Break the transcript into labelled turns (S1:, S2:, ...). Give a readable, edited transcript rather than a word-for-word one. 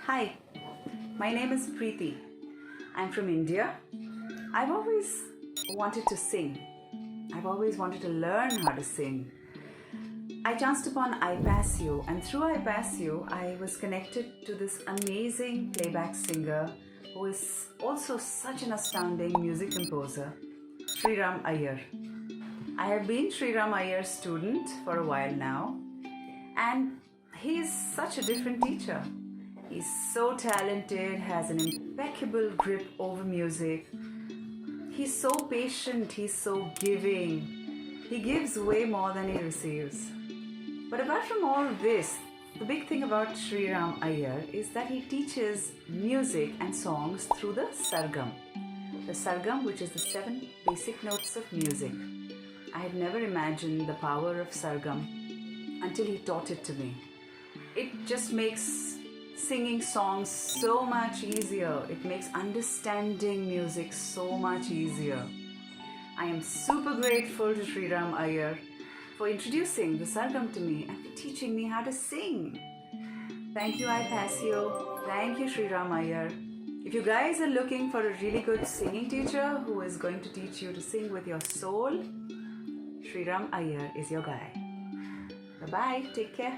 S1: Hi, my name is Prety. I'm from India. I've always wanted to sing. I've always wanted to learn how to sing. I chanced upon ipassio, and through ipassio, I was connected to this amazing playback singer who is also such an astounding music composer, Shriram Iyer. I have been Shriram Iyer's student for a while now, and he is such a different teacher. He's so talented, has an impeccable grip over music. He's so patient, he's so giving. He gives way more than he receives. But apart from all this, the big thing about Shriram Iyer is that he teaches music and songs through the sargam. The sargam, which is the 7 basic notes of music. I had never imagined the power of sargam until he taught it to me. It just makes singing songs so much easier. It makes understanding music so much easier. I am super grateful to Shriram Iyer for introducing the sargam to me and for teaching me how to sing. Thank you, ipassio. Thank you, Shriram Iyer. If you guys are looking for a really good singing teacher who is going to teach you to sing with your soul, Shriram Iyer is your guy. Bye-bye. Take care.